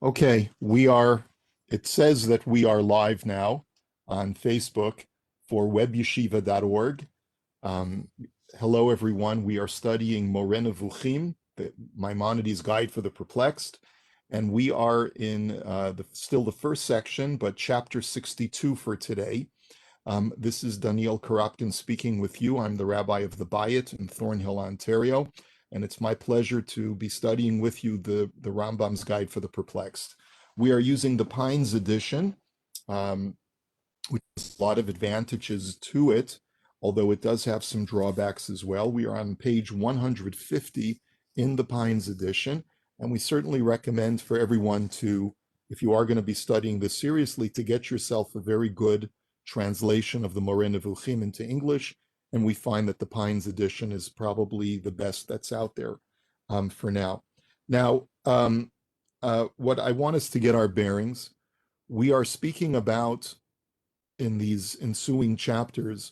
Okay, it says that we are live now on Facebook for webyeshiva.org. Um, Hello, everyone. We are studying Moreh Nevukhim, the Maimonides Guide for the Perplexed, and we are in still the first section, but chapter 62 for today. This is Daniel Karapkin speaking with you. I'm the rabbi of the Bayit in Thornhill, Ontario, and it's my pleasure to be studying with you the Rambam's Guide for the Perplexed. We are using the Pines edition, which has a lot of advantages to it, although it does have some drawbacks as well. We are on page 150 in the Pines edition, and we certainly recommend for everyone to, if you are going to be studying this seriously, to get yourself a very good translation of the Moreh Nevukhim into English, and we find that the Pines edition is probably the best that's out there for now. Now, what I want us to get our bearings, we are speaking about in these ensuing chapters,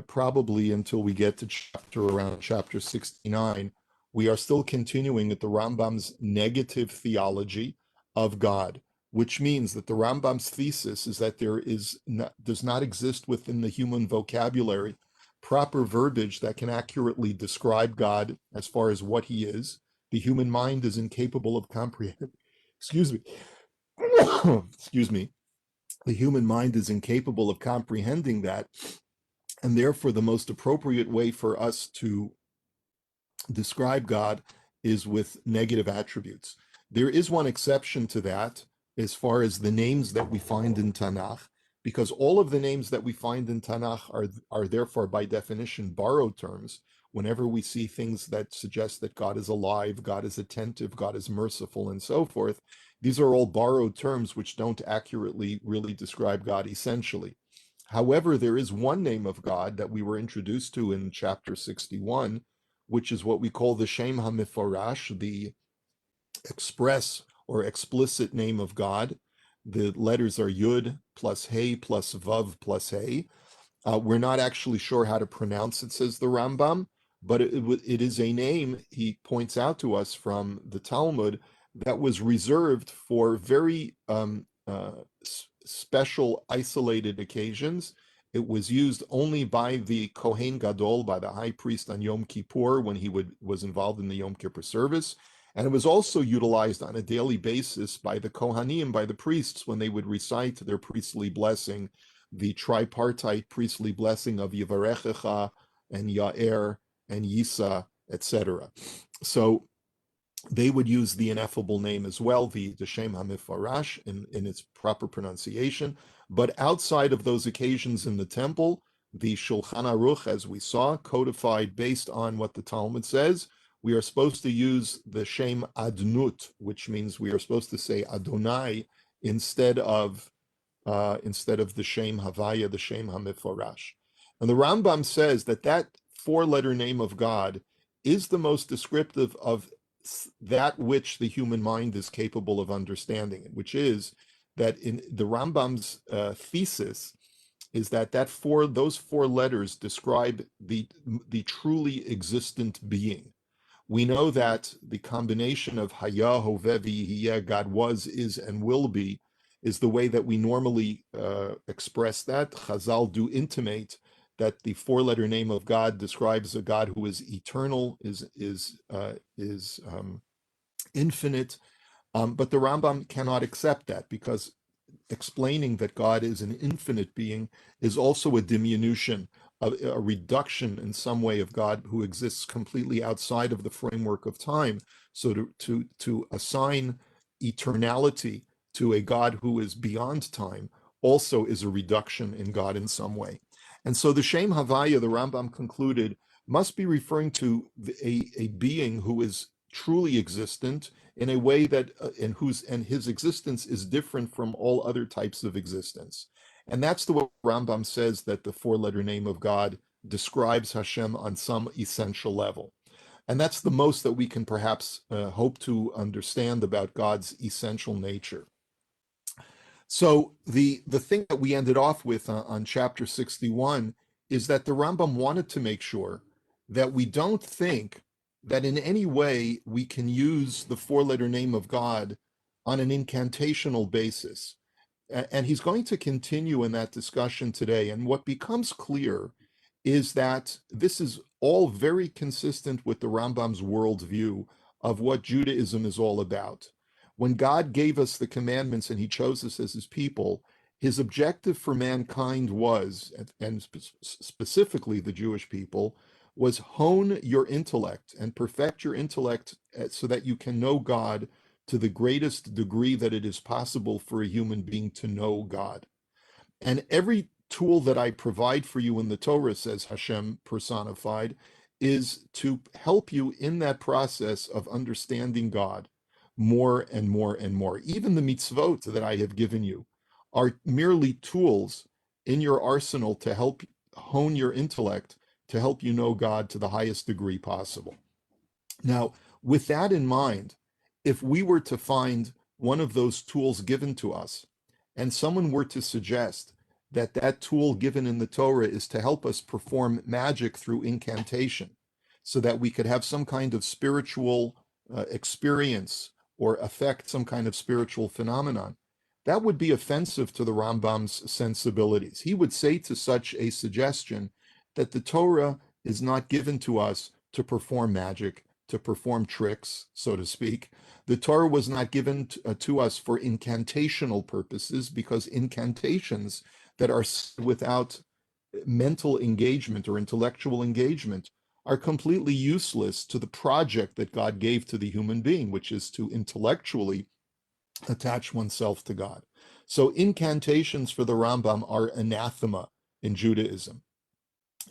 probably until we get to around chapter 69, we are still continuing at the Rambam's negative theology of God, which means that the Rambam's thesis is that does not exist within the human vocabulary proper verbiage that can accurately describe God as far as what he is. The human mind is incapable of comprehending. Excuse me. Excuse me. The human mind is incapable of comprehending that, and therefore the most appropriate way for us to describe God is with negative attributes. There is one exception to that as far as the names that we find in Tanakh, because all of the names that we find in Tanakh are therefore by definition borrowed terms. Whenever we see things that suggest that God is alive, God is attentive, God is merciful, and so forth, these are all borrowed terms which don't accurately really describe God essentially. However, there is one name of God that we were introduced to in chapter 61, which is what we call the Shem HaMeforash, the express or explicit name of God. The letters are Yud plus Hey plus Vav plus Hey. We're not actually sure how to pronounce it, says the Rambam, but it is a name, he points out to us from the Talmud, that was reserved for very special, isolated occasions. It was used only by the Kohen Gadol, by the high priest on Yom Kippur when he was involved in the Yom Kippur service. And it was also utilized on a daily basis by the Kohanim, by the priests, when they would recite their priestly blessing, the tripartite priestly blessing of Yivarechecha and Ya'er and Yisa, etc. So they would use the ineffable name as well, the Shem HaMifarash in its proper pronunciation. But outside of those occasions in the temple, the Shulchan Aruch, as we saw, codified based on what the Talmud says, we are supposed to use the Shem Adnut, which means we are supposed to say Adonai instead of the Shem Havaya, the Shem HaMiforash. And the Rambam says that four-letter name of God is the most descriptive of that which the human mind is capable of understanding, which is that in the Rambam's thesis is that those four letters describe the truly existent being. We know that the combination of Haya, Hoveh, V'yeh, God was, is, and will be, is the way that we normally express that. Chazal do intimate that the four-letter name of God describes a God who is eternal, is infinite, but the Rambam cannot accept that, because explaining that God is an infinite being is also a diminution, a reduction in some way of God who exists completely outside of the framework of time. So to assign eternality to a God who is beyond time also is a reduction in God in some way. And so the Shem Havaya, the Rambam concluded, must be referring to a being who is truly existent in a way that and his existence is different from all other types of existence. And that's the way Rambam says that the four-letter name of God describes Hashem on some essential level. And that's the most that we can perhaps hope to understand about God's essential nature. So the thing that we ended off with on chapter 61 is that the Rambam wanted to make sure that we don't think that in any way we can use the four-letter name of God on an incantational basis. And he's going to continue in that discussion today. And what becomes clear is that this is all very consistent with the Rambam's worldview of what Judaism is all about. When God gave us the commandments and he chose us as his people, his objective for mankind was, and specifically the Jewish people, was hone your intellect and perfect your intellect so that you can know God to the greatest degree that it is possible for a human being to know God. And every tool that I provide for you in the Torah, says Hashem personified, is to help you in that process of understanding God more and more and more. Even the mitzvot that I have given you are merely tools in your arsenal to help hone your intellect, to help you know God to the highest degree possible. Now, with that in mind, if we were to find one of those tools given to us, and someone were to suggest that that tool given in the Torah is to help us perform magic through incantation, so that we could have some kind of spiritual experience or affect some kind of spiritual phenomenon, that would be offensive to the Rambam's sensibilities. He would say to such a suggestion that the Torah is not given to us to perform magic, to perform tricks, so to speak. The Torah was not given to us for incantational purposes, because incantations that are without mental engagement or intellectual engagement are completely useless to the project that God gave to the human being, which is to intellectually attach oneself to God. So incantations for the Rambam are anathema in Judaism.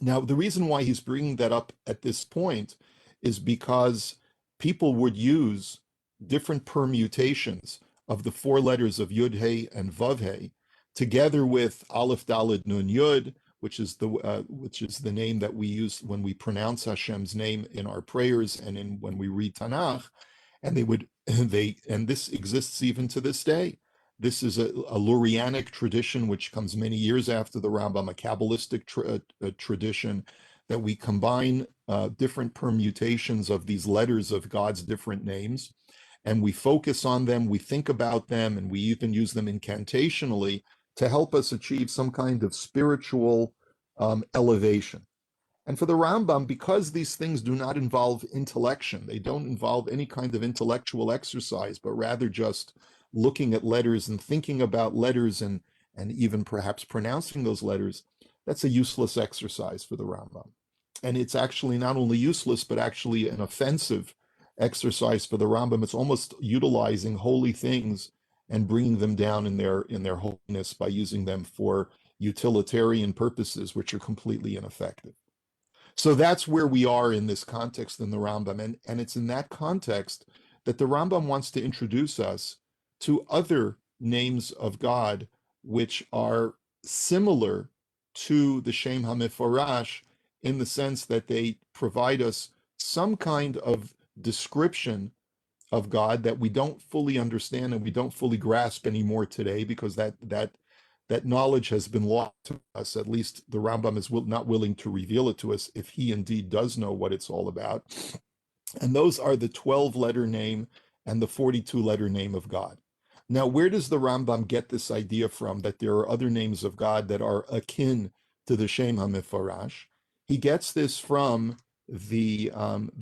Now, the reason why he's bringing that up at this point is because people would use different permutations of the four letters of Yud He and Vav He, together with Aleph Daled Nun Yud, which is the name that we use when we pronounce Hashem's name in our prayers and when we read Tanakh. And and this exists even to this day. This is a Lurianic tradition which comes many years after the Rambam, a Kabbalistic tradition, that we combine different permutations of these letters of God's different names, and we focus on them, we think about them, and we even use them incantationally to help us achieve some kind of spiritual elevation. And for the Rambam, because these things do not involve intellection, they don't involve any kind of intellectual exercise, but rather just looking at letters and thinking about letters and even perhaps pronouncing those letters, that's a useless exercise for the Rambam. And it's actually not only useless, but actually an offensive exercise for the Rambam. It's almost utilizing holy things and bringing them down in their holiness by using them for utilitarian purposes, which are completely ineffective. So that's where we are in this context in the Rambam. And it's in that context that the Rambam wants to introduce us to other names of God, which are similar to the Shem HaMeforash in the sense that they provide us some kind of description of God that we don't fully understand and we don't fully grasp anymore today, because that knowledge has been lost to us. At least the Rambam is not willing to reveal it to us, if he indeed does know what it's all about. And those are the 12-letter name and the 42-letter name of God. Now, where does the Rambam get this idea from, that there are other names of God that are akin to the Shem HaMeforash? He gets this from the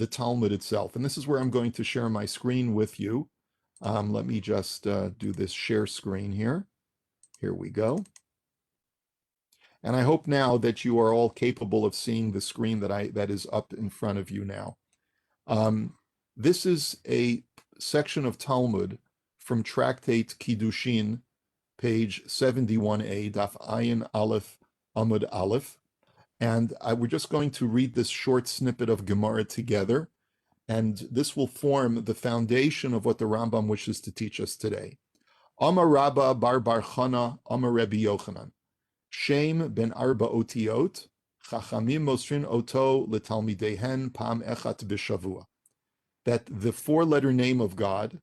Talmud itself. And this is where I'm going to share my screen with you. Let me just do this share screen here. Here we go. And I hope now that you are all capable of seeing the screen that is up in front of you now. This is a section of Talmud from Tractate Kiddushin, page 71a, Daf Ayin Aleph Amud Aleph. And we're just going to read this short snippet of Gemara together. And this will form the foundation of what the Rambam wishes to teach us today. Amar Rabba bar Chana, Amar Rebbe Yochanan. Shem ben arba otiot, chachamim mosrin oto letalmidehen pam echat b'shavua. That the four-letter name of God,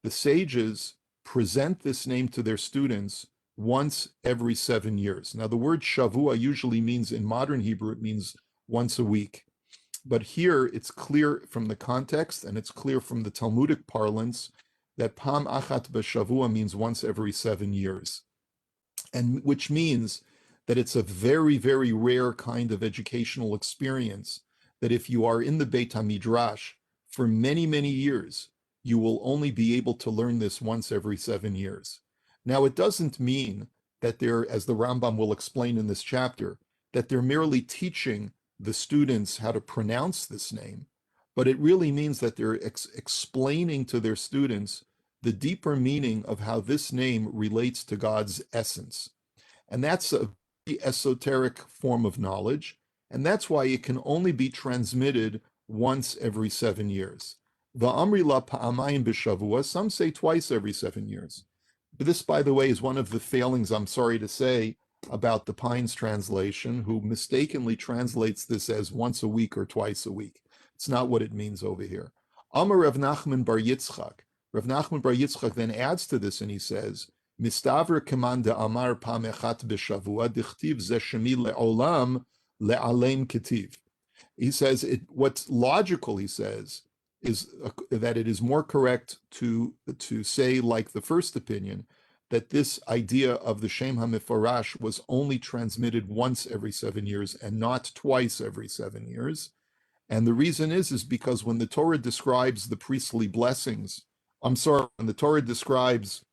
the sages present this name to their students once every 7 years. Now, the word shavua usually means, in modern Hebrew, it means once a week. But here it's clear from the context, and it's clear from the Talmudic parlance, that Pam Achat B'Shavua means once every 7 years, and which means that it's a very, very rare kind of educational experience that if you are in the Beit HaMidrash for many, many years, you will only be able to learn this once every 7 years. Now, it doesn't mean that they're, as the Rambam will explain in this chapter, that they're merely teaching the students how to pronounce this name, but it really means that they're explaining to their students the deeper meaning of how this name relates to God's essence. And that's a very esoteric form of knowledge, and that's why it can only be transmitted once every 7 years. Va'amri la pa'amayim b'shavua, some say twice every 7 years. But this, by the way, is one of the failings, I'm sorry to say, about the Pines translation, who mistakenly translates this as once a week or twice a week. It's not what it means over here. Amar Rav Nachman bar Yitzchak. Rav Nachman bar Yitzchak then adds to this and he says, Mistavra Kamanda Amar Pamechat B'Shavua Dichtiv Ze Shemi Le'olam Le'alem Ketiv. He says what's logical, he says, is that it is more correct to say, like the first opinion, that this idea of the Shem HaMeforash was only transmitted once every 7 years and not twice every 7 years. And the reason is because when the Torah describes the priestly blessings, when the Torah describes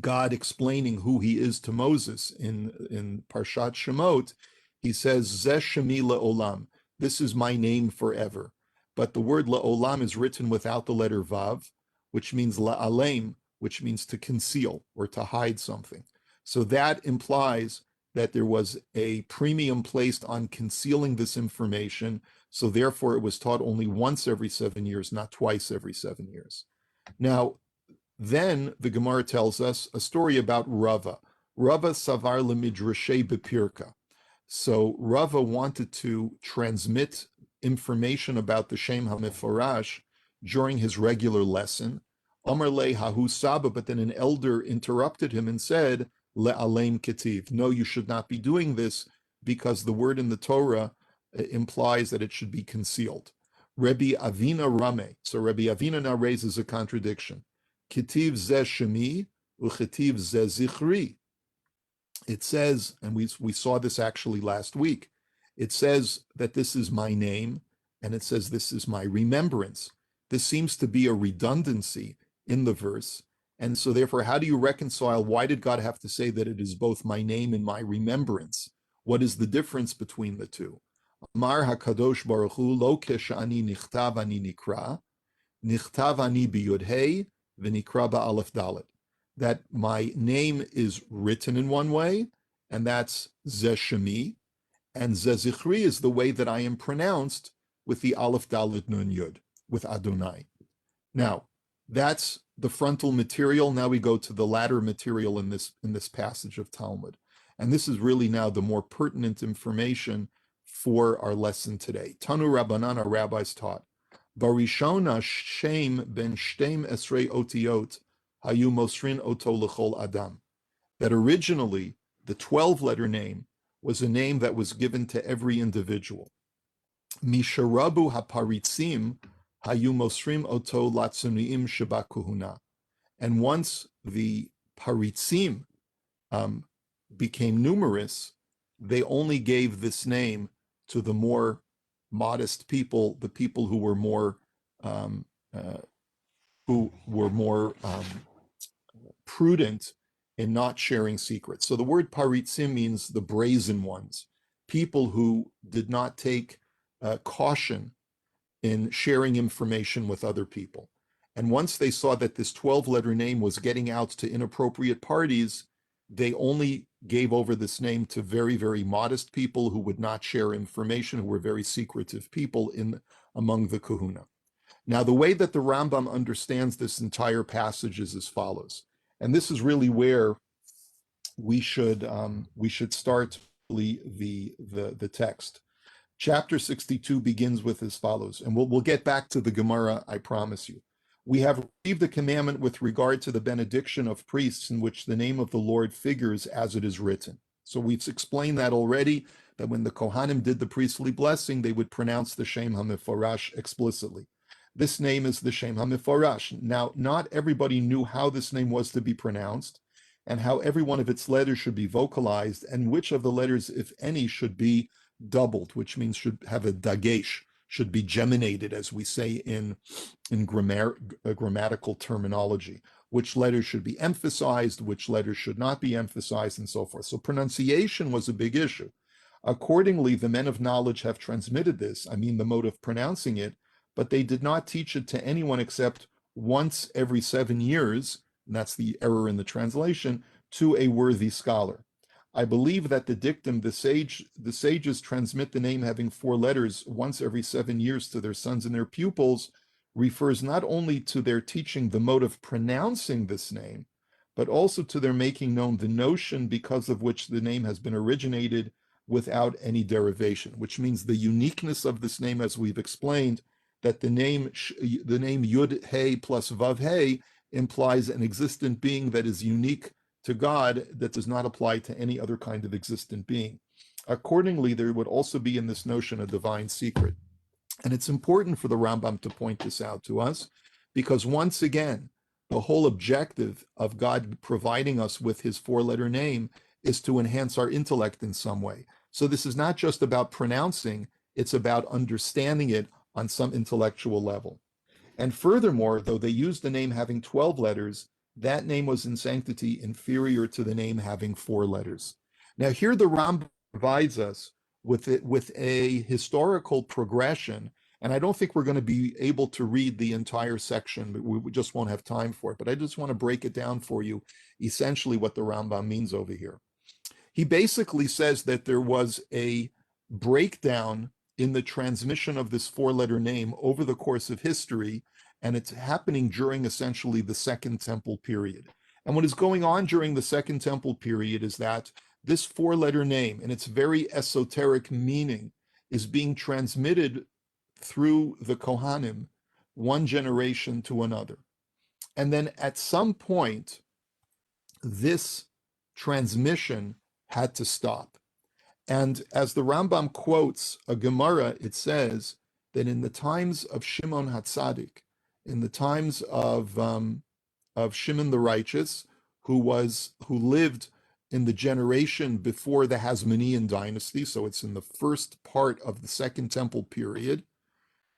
God explaining who he is to Moses in Parshat Shemot, he says, Zeh Shemi Le'olam, this is my name forever. But the word Le'olam is written without the letter Vav, which means La'alem, which means to conceal or to hide something. So that implies that there was a premium placed on concealing this information, so therefore it was taught only once every 7 years, not twice every 7 years. Now, then the Gemara tells us a story about Rava. Rava savar lemidrashe bepirka. So Rava wanted to transmit information about the Shem HaMeforash during his regular lesson. Amar le hahu saba, but then an elder interrupted him and said, le'alem ketiv. No, you should not be doing this because the word in the Torah implies that it should be concealed. Rebbe Avina Rame. So Rebbe Avina now raises a contradiction. Ketiv zeh shemi, uchetiv zeh zichri. It says, and we saw this actually last week, it says that this is my name, and it says this is my remembrance. This seems to be a redundancy in the verse, and so therefore, how do you reconcile, why did God have to say that it is both my name and my remembrance? What is the difference between the two? Amar HaKadosh Baruch Hu, lo keshani nichtav ani nikra, nichtav ani biyodhei, v'nikra ba'alef dalet. That my name is written in one way, and that's Zeh Shemi, and Zeh Zichri is the way that I am pronounced with the Aleph Dalet Nun Yud, with Adonai. Now, that's the frontal material. Now we go to the latter material in this passage of Talmud. And this is really now the more pertinent information for our lesson today. Tanu Rabbanan, our rabbis taught, Barishona Shem ben Shtem Esrei Otiot Hayu Mosrin Oto L'chol Adam. That originally the 12-letter name was a name that was given to every individual. Misharabu haparitzim hayu mosrim oto latzuniim sheba kuhuna. And once the paritzim became numerous, they only gave this name to the more modest people, the people who were more prudent in not sharing secrets. So the word paritzim means the brazen ones, people who did not take caution in sharing information with other people. And once they saw that this 12-letter name was getting out to inappropriate parties, they only gave over this name to very, very modest people who would not share information, who were very secretive people among the kahuna. Now, the way that the Rambam understands this entire passage is as follows. And this is really where we should start the text. Chapter 62 begins with as follows, and we'll get back to the Gemara, I promise you. We have received a commandment with regard to the benediction of priests in which the name of the Lord figures as it is written. So we've explained that already, that when the Kohanim did the priestly blessing, they would pronounce the Shem HaMeforash explicitly. this name is the Shem HaMeforash. Now, not everybody knew how this name was to be pronounced and how every one of its letters should be vocalized and which of the letters, if any, should be doubled, which means should have a dagesh, should be geminated, as we say in grammatical terminology. Which letters should be emphasized, which letters should not be emphasized, and so forth. So pronunciation was a big issue. Accordingly, the men of knowledge have transmitted this, I mean the mode of pronouncing it, but they did not teach it to anyone except once every 7 years, and that's the error in the translation, to a worthy scholar. I believe that the dictum, the sages transmit the name having 4 letters once every 7 years to their sons and their pupils, refers not only to their teaching the mode of pronouncing this name, but also to their making known the notion because of which the name has been originated without any derivation, which means the uniqueness of this name, as we've explained, that the name Yud Hey plus Vav Hey implies an existent being that is unique to God, that does not apply to any other kind of existent being. Accordingly, there would also be in this notion a divine secret. And it's important for the Rambam to point this out to us, because once again, the whole objective of God providing us with his 4-letter name is to enhance our intellect in some way. So this is not just about pronouncing, it's about understanding it on some intellectual level. And furthermore, though they used the name having 12 letters, that name was in sanctity inferior to the name having 4 letters. Now here the Rambam provides us with a historical progression, and I don't think we're going to be able to read the entire section, but we just won't have time for it. But I just want to break it down for you, essentially what the Rambam means over here. He basically says that there was a breakdown in the transmission of this 4-letter name over the course of history, and it's happening during essentially the Second Temple period. And what is going on during the Second Temple period is that this 4-letter name and its very esoteric meaning is being transmitted through the Kohanim, one generation to another. And then at some point, this transmission had to stop. And as the Rambam quotes a Gemara, it says that in the times of Shimon HaTzadik, in the times of Shimon the righteous, who lived in the generation before the Hasmonean dynasty, so it's in the first part of the Second Temple period,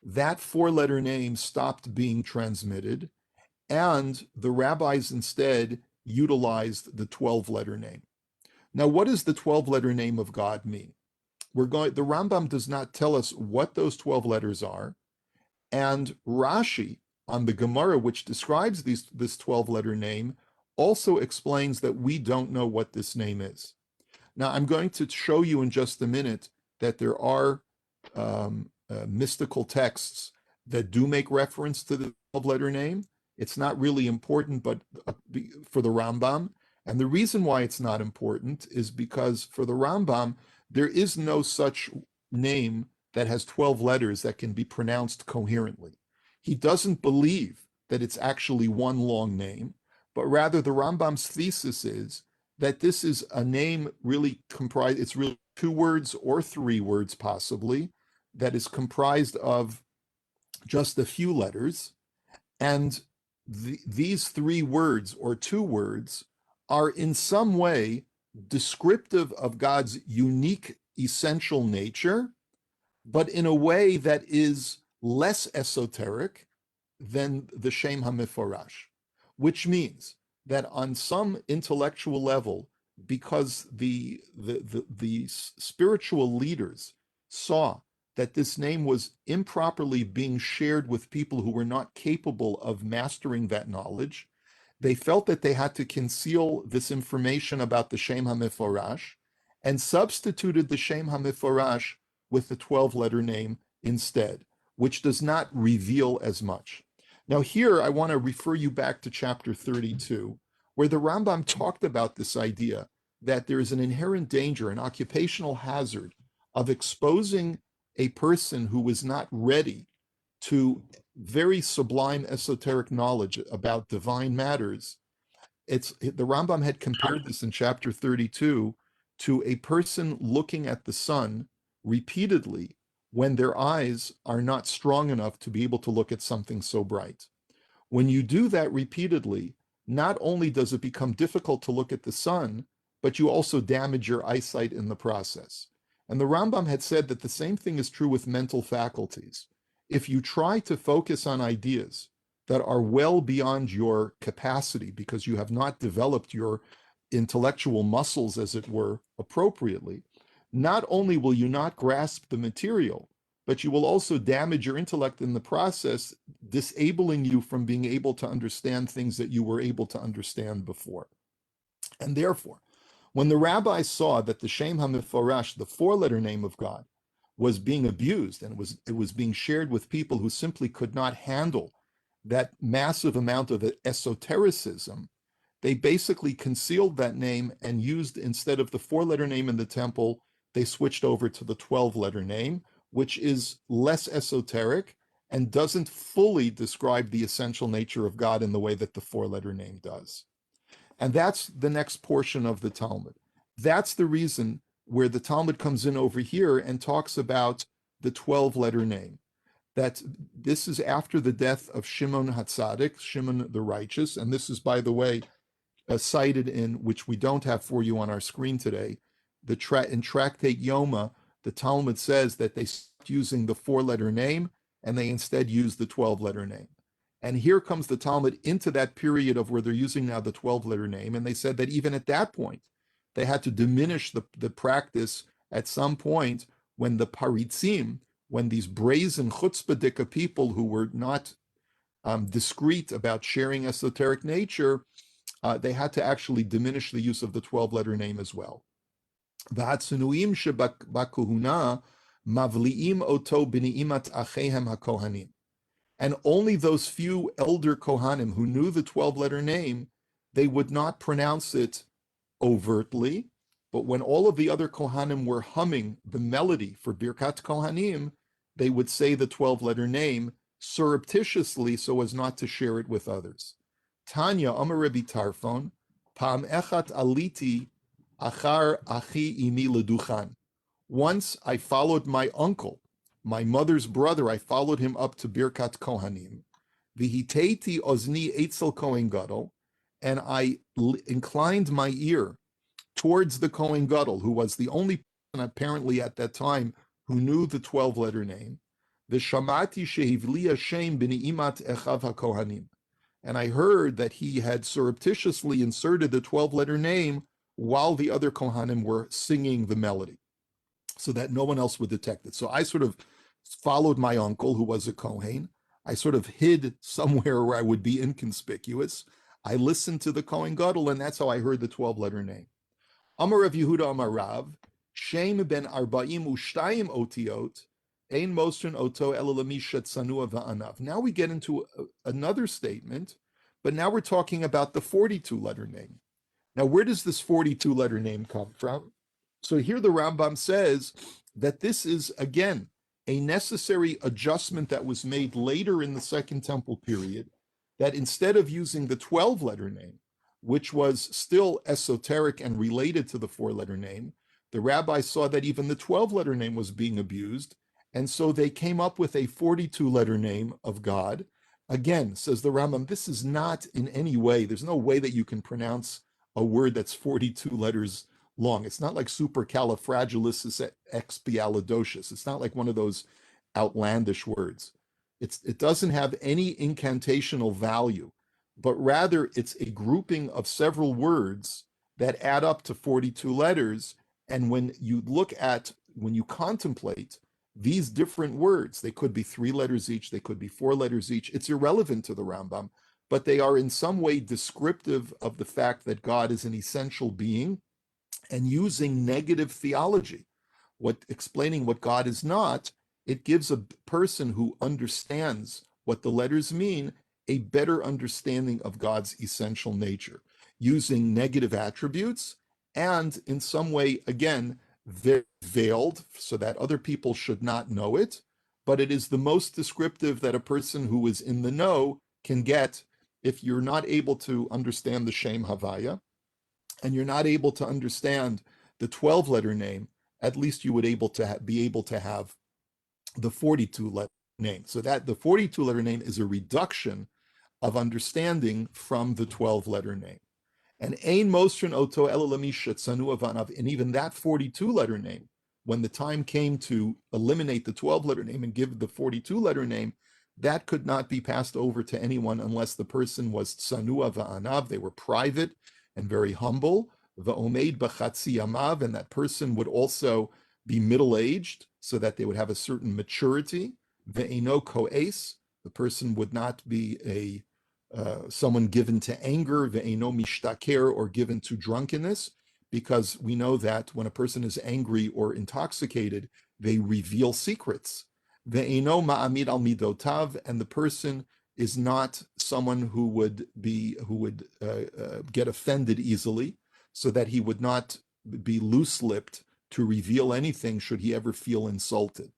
that 4-letter name stopped being transmitted, and the rabbis instead utilized the 12-letter name. Now, what does the 12-letter name of God mean? The Rambam does not tell us what those 12 letters are, and Rashi on the Gemara, which describes this 12-letter name, also explains that we don't know what this name is. Now, I'm going to show you in just a minute that there are mystical texts that do make reference to the 12-letter name. It's not really important, but for the Rambam. And the reason why it's not important is because for the Rambam, there is no such name that has 12 letters that can be pronounced coherently. He doesn't believe that it's actually one long name, but rather the Rambam's thesis is that this is a name really comprised, it's really 2 words or 3 words possibly, that is comprised of just a few letters. And these 3 words or 2 words are in some way descriptive of God's unique essential nature, but in a way that is less esoteric than the Shem HaMeforash, which means that on some intellectual level, because the spiritual leaders saw that this name was improperly being shared with people who were not capable of mastering that knowledge, they felt that they had to conceal this information about the Shem HaMeforash and substituted the Shem HaMeforash with the 12-letter name instead, which does not reveal as much. Now here, I want to refer you back to chapter 32, where the Rambam talked about this idea that there is an inherent danger, an occupational hazard of exposing a person who is not ready to very sublime esoteric knowledge about divine matters. The Rambam had compared this in chapter 32 to a person looking at the sun repeatedly when their eyes are not strong enough to be able to look at something so bright. When you do that repeatedly, not only does it become difficult to look at the sun, but you also damage your eyesight in the process. And the Rambam had said that the same thing is true with mental faculties. If you try to focus on ideas that are well beyond your capacity because you have not developed your intellectual muscles, as it were, appropriately, not only will you not grasp the material, but you will also damage your intellect in the process, disabling you from being able to understand things that you were able to understand before. And therefore, when the rabbis saw that the Shem HaMeforash, the four-letter name of God, was being abused and it was being shared with people who simply could not handle that massive amount of esotericism, they basically concealed that name and used, instead of the four-letter name in the temple, they switched over to the 12-letter name, which is less esoteric and doesn't fully describe the essential nature of God in the way that the four-letter name does. And that's the next portion of the Talmud. That's the reason where the Talmud comes in over here and talks about the 12-letter name. That this is after the death of Shimon HaTzadik, Shimon the righteous, and this is, by the way, cited in, which we don't have for you on our screen today, in Tractate Yoma, the Talmud says that they stopped using the four-letter name and they instead used the 12-letter name. And here comes the Talmud into that period of where they're using now the 12-letter name, and they said that even at that point, they had to diminish the practice at some point when the paritzim, when these brazen chutzpah people who were not discreet about sharing esoteric nature, they had to actually diminish the use of the 12-letter name as well. V'hatzunuim shebakuhuna mavliim oto b'ni'imat achehem hakohanim. And only those few elder Kohanim who knew the 12-letter name, they would not pronounce it overtly, but when all of the other Kohanim were humming the melody for Birkat Kohanim, they would say the 12-letter name surreptitiously so as not to share it with others. Tanya Amar Rebbe Tarfon, Pam Echat Aliti Achar Achi Imi Leduchan. Once I followed my uncle, my mother's brother, I followed him up to Birkat Kohanim. Vihiteiti Ozni Eitzel Kohen Gadol, and I inclined my ear towards the Kohen Gadol, who was the only person apparently at that time who knew the 12-letter name. V'shamati shehivli Hashem b'ni'imat echav hakohanim. And I heard that he had surreptitiously inserted the 12-letter name while the other Kohanim were singing the melody, so that no one else would detect it. So I sort of followed my uncle, who was a Kohen. I sort of hid somewhere where I would be inconspicuous. I listened to the Kohen Gadol, and that's how I heard the 12-letter name. Amar Rav Yehuda Amar Rav, Shem ben Arba'im Ushtayim Otiot, Ein Mosrin Oto Elalamisha Tsanua Va'anav. Now we get into another statement, but now we're talking about the 42-letter name. Now, where does this 42-letter name come from? So here the Rambam says that this is, again, a necessary adjustment that was made later in the Second Temple period, that instead of using the 12-letter name, which was still esoteric and related to the four-letter name, the rabbis saw that even the 12-letter name was being abused, and so they came up with a 42-letter name of God. Again, says the Rambam, this is not in any way, there's no way that you can pronounce a word that's 42 letters long. It's not like supercalifragilisticexpialidocious. It's not like one of those outlandish words. It doesn't have any incantational value, but rather it's a grouping of several words that add up to 42 letters. And when you contemplate these different words, they could be 3 letters each, they could be 4 letters each. It's irrelevant to the Rambam, but they are in some way descriptive of the fact that God is an essential being, and using negative theology, explaining what God is not, it gives a person who understands what the letters mean a better understanding of God's essential nature, using negative attributes and in some way, again, they're veiled so that other people should not know it, but it is the most descriptive that a person who is in the know can get. If you're not able to understand the Shem Havaya, and you're not able to understand the 12-letter name, at least you would be able to have the 42-letter name. So that the 42-letter name is a reduction of understanding from the 12-letter name. And Ein Mosrin Oto Elalamisha Tzanu Avanav, and even that 42-letter name, when the time came to eliminate the 12-letter name and give the 42-letter name, that could not be passed over to anyone unless the person was Tzanua Va'anav, they were private and very humble, Va'omeid B'chatzi Yamav, and that person would also be middle-aged so that they would have a certain maturity, Ve'eno Ko'es, the person would not be a someone given to anger, ve'eno mishtaker, or given to drunkenness, because we know that when a person is angry or intoxicated, they reveal secrets. Ve'eno ma'amid al midotav, and the person is not someone who would get offended easily, so that he would not be loose-lipped to reveal anything should he ever feel insulted.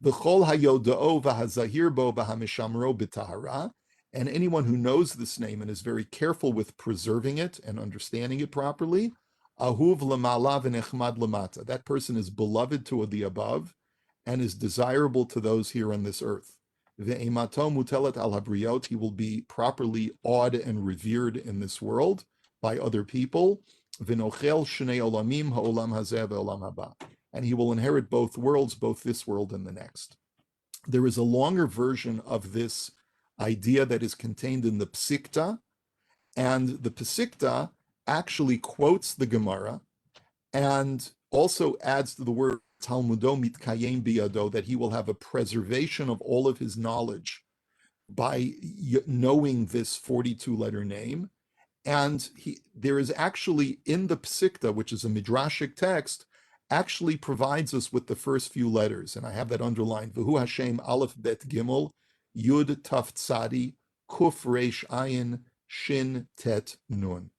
V'chol hayoda'o v'hazahir bo v'hamishamro b'tahara, and anyone who knows this name and is very careful with preserving it and understanding it properly, ahuv lamala v'nechmad lamata, that person is beloved to the above and is desirable to those here on this earth. Ve'emato mutelet al habriot, he will be properly awed and revered in this world by other people. V'nochel shnei olamim ha'olam hazeh ve'olam haba, and he will inherit both worlds, both this world and the next. There is a longer version of this idea that is contained in the Psikta, and the Psikta actually quotes the Gemara and also adds to the word Talmudo mitkayem biyado, that he will have a preservation of all of his knowledge by knowing this 42-letter name. And there is actually in the Psikta, which is a midrashic text, actually provides us with the first few letters, and I have that underlined. V'hu Hashem Aleph Bet Gimel Yud Taf Tzadi Kuf Reish Ayin Shin Tet Nun.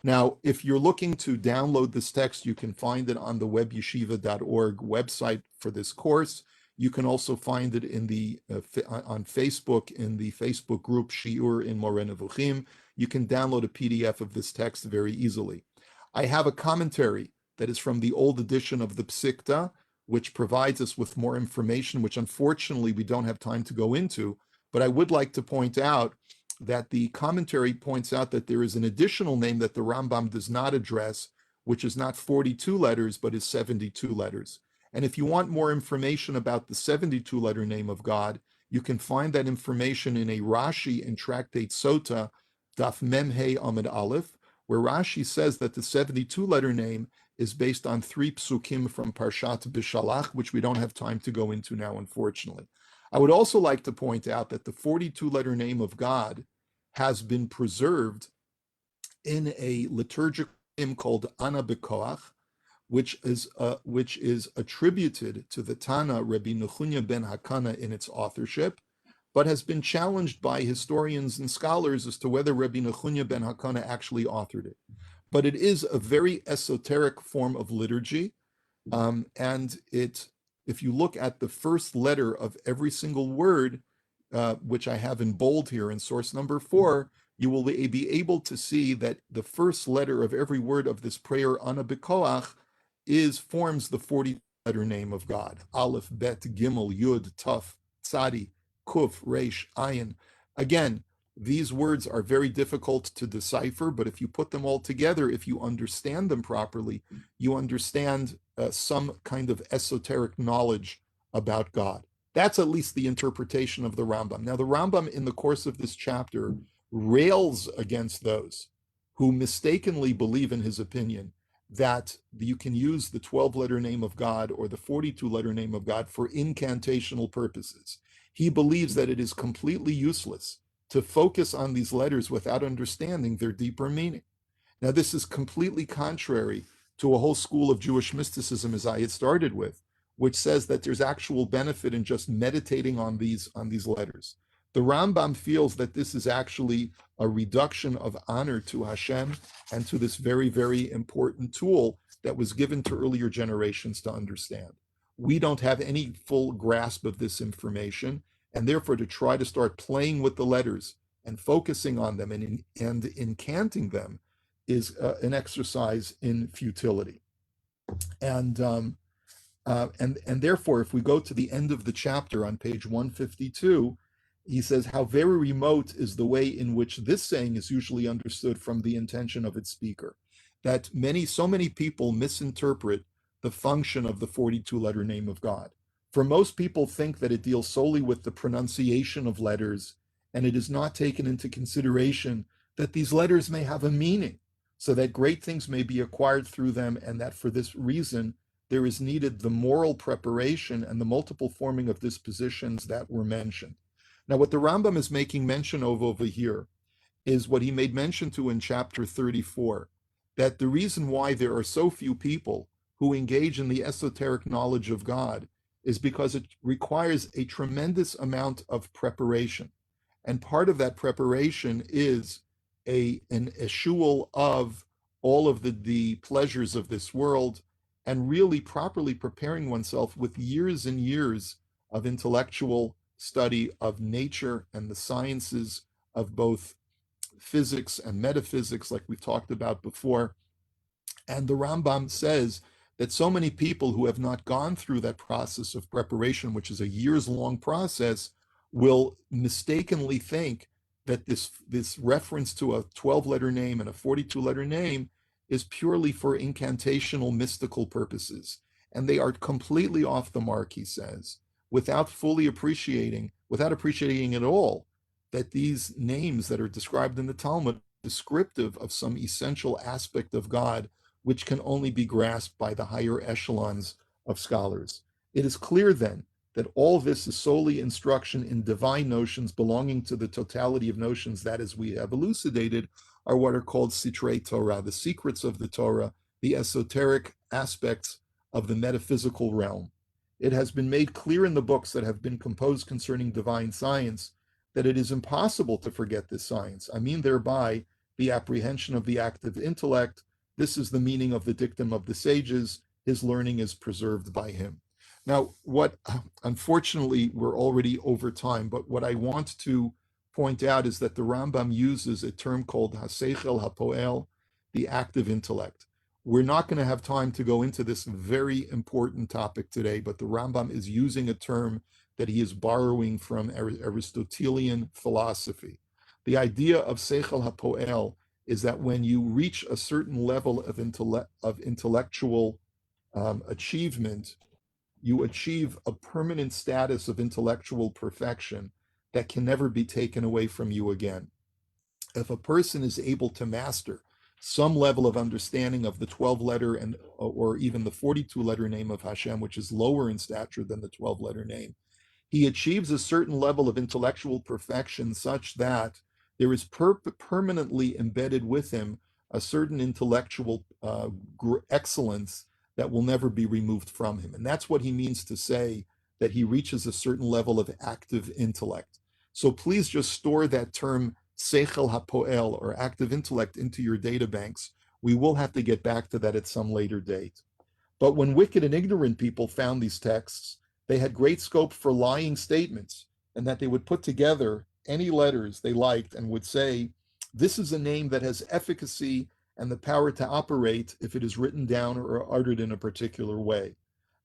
Now, if you're looking to download this text, you can find it on the webyeshiva.org website for this course. You can also find it in the on Facebook in the Facebook group Shiur in Moreh Nevukhim. You can download a PDF of this text very easily. I have a commentary that is from the old edition of the Psikta, which provides us with more information, which unfortunately we don't have time to go into. But I would like to point out that the commentary points out that there is an additional name that the Rambam does not address, which is not 42 letters, but is 72 letters. And if you want more information about the 72-letter name of God, you can find that information in a Rashi in Tractate Sota, Daf Memhei Amud Aleph, where Rashi says that the 72-letter name is based on 3 psukim from Parshat Bishalach, which we don't have time to go into now, unfortunately. I would also like to point out that the 42-letter name of God has been preserved in a liturgical hymn called Ana B'Koach, which is attributed to the Tana Rabbi Nevukhim ben Hakana in its authorship, but has been challenged by historians and scholars as to whether Rabbi Nevukhim ben Hakana actually authored it. But it is a very esoteric form of liturgy, and if you look at the first letter of every single word, which I have in bold here in source number 4, you will be able to see that the first letter of every word of this prayer, Ana B'Koach, forms the 40-letter name of God. Aleph, Bet, Gimel, Yud, Taf, Tzadi, Kuf, Reish, Ayin. Again, these words are very difficult to decipher, but if you put them all together, if you understand them properly, you understand some kind of esoteric knowledge about God. That's at least the interpretation of the Rambam. Now, the Rambam, in the course of this chapter, rails against those who mistakenly believe, in his opinion, that you can use the 12-letter name of God or the 42-letter name of God for incantational purposes. He believes that it is completely useless to focus on these letters without understanding their deeper meaning. Now, this is completely contrary to a whole school of Jewish mysticism, as I had started with, which says that there's actual benefit in just meditating on these letters. The Rambam feels that this is actually a reduction of honor to Hashem and to this very, very important tool that was given to earlier generations to understand. We don't have any full grasp of this information, and therefore to try to start playing with the letters and focusing on them and incanting them is an exercise in futility. And And therefore, if we go to the end of the chapter on page 152, he says, how very remote is the way in which this saying is usually understood from the intention of its speaker. That so many people misinterpret the function of the 42-letter name of God. For most people think that it deals solely with the pronunciation of letters, and it is not taken into consideration that these letters may have a meaning, so that great things may be acquired through them, and that for this reason, there is needed the moral preparation and the multiple forming of dispositions that were mentioned. Now, what the Rambam is making mention of over here is what he made mention to in chapter 34, that the reason why there are so few people who engage in the esoteric knowledge of God is because it requires a tremendous amount of preparation. And part of that preparation is an eschewal of all of the pleasures of this world, and really properly preparing oneself with years and years of intellectual study of nature and the sciences of both physics and metaphysics, like we've talked about before. And the Rambam says that so many people who have not gone through that process of preparation, which is a years-long process, will mistakenly think that this reference to a 12-letter name and a 42-letter name is purely for incantational mystical purposes. And they are completely off the mark, he says, without appreciating at all that these names that are described in the Talmud are descriptive of some essential aspect of God, which can only be grasped by the higher echelons of scholars. It is clear then that all this is solely instruction in divine notions belonging to the totality of notions that, as we have elucidated, are what are called Sitrei Torah, the secrets of the Torah, the esoteric aspects of the metaphysical realm. It has been made clear in the books that have been composed concerning divine science that it is impossible to forget this science. I mean thereby the apprehension of the active intellect. This is the meaning of the dictum of the sages. His learning is preserved by him. Now, unfortunately, we're already over time, but what I want to point out is that the Rambam uses a term called Haseichel HaPoel, the active intellect. We're not going to have time to go into this very important topic today, but the Rambam is using a term that he is borrowing from Aristotelian philosophy. The idea of Seichel HaPoel is that when you reach a certain level of intellectual achievement, you achieve a permanent status of intellectual perfection that can never be taken away from you again. If a person is able to master some level of understanding of the 12-letter or even the 42-letter name of Hashem, which is lower in stature than the 12-letter name, he achieves a certain level of intellectual perfection such that there is permanently embedded with him a certain intellectual excellence that will never be removed from him. And that's what he means to say that he reaches a certain level of active intellect. So please just store that term Seichel HaPoel, or active intellect, into your data banks. We will have to get back to that at some later date. But when wicked and ignorant people found these texts, they had great scope for lying statements, and that they would put together any letters they liked and would say, this is a name that has efficacy and the power to operate if it is written down or uttered in a particular way.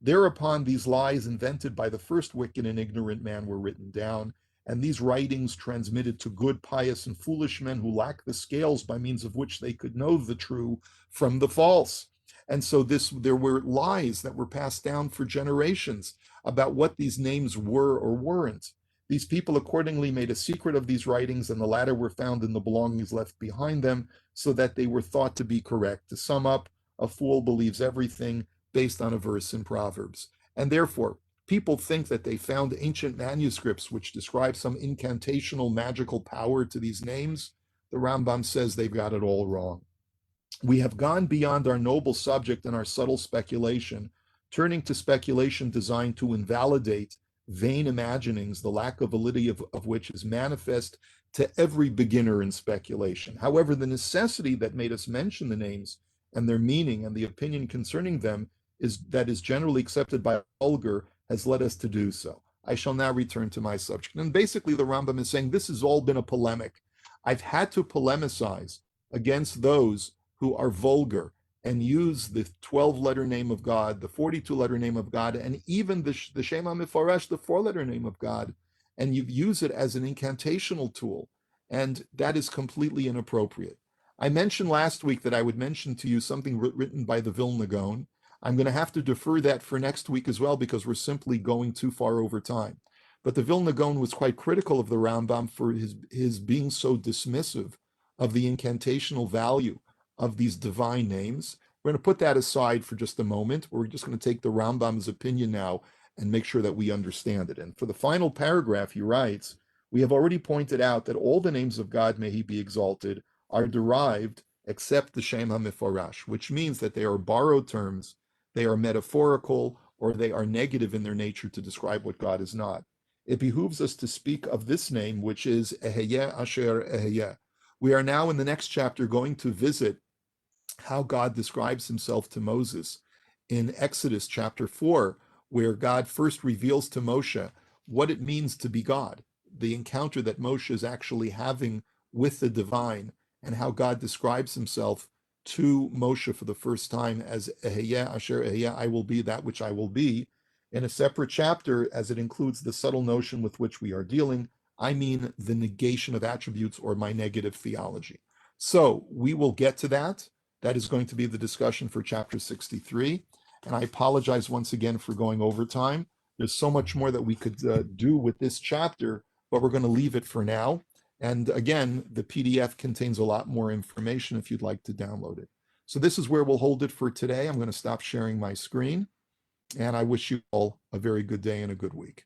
Thereupon, these lies invented by the first wicked and ignorant man were written down, and these writings transmitted to good, pious, and foolish men who lack the scales by means of which they could know the true from the false. And so there were lies that were passed down for generations about what these names were or weren't. These people accordingly made a secret of these writings, and the latter were found in the belongings left behind them, so that they were thought to be correct. To sum up, a fool believes everything based on a verse in Proverbs. And therefore, people think that they found ancient manuscripts which describe some incantational magical power to these names. The Rambam says they've got it all wrong. We have gone beyond our noble subject and our subtle speculation, turning to speculation designed to invalidate vain imaginings, the lack of validity of which is manifest to every beginner in speculation. However, the necessity that made us mention the names and their meaning and the opinion concerning them that is generally accepted by vulgar has led us to do so. I shall now return to my subject. And basically, the Rambam is saying this has all been a polemic. I've had to polemicize against those who are vulgar and use the 12-letter name of God, the 42-letter name of God, and even the Shem HaMeforesh, the 4-letter name of God, and you use it as an incantational tool, and that is completely inappropriate. I mentioned last week that I would mention to you something written by the Vilna Gaon. I'm going to have to defer that for next week as well because we're simply going too far over time. But the Vilna Gaon was quite critical of the Rambam for his being so dismissive of the incantational value of these divine names. We're going to put that aside for just a moment. We're just going to take the Rambam's opinion now and make sure that we understand it. And for the final paragraph, he writes, we have already pointed out that all the names of God, may he be exalted, are derived except the Shem HaMeforash, which means that they are borrowed terms, they are metaphorical, or they are negative in their nature to describe what God is not. It behooves us to speak of this name, which is Eheyeh Asher Eheyeh. We are now in the next chapter going to visit how God describes himself to Moses in Exodus chapter 4, where God first reveals to Moshe what it means to be God, the encounter that Moshe is actually having with the divine, and how God describes himself to Moshe for the first time as Eheyeh Asher Eheyeh, I will be that which I will be, in a separate chapter, as it includes the subtle notion with which we are dealing. I mean the negation of attributes, or my negative theology. So we will get to that. That is going to be the discussion for chapter 63. And I apologize once again for going over time. There's so much more that we could do with this chapter, but we're going to leave it for now. And again, the PDF contains a lot more information if you'd like to download it. So this is where we'll hold it for today. I'm going to stop sharing my screen, and I wish you all a very good day and a good week.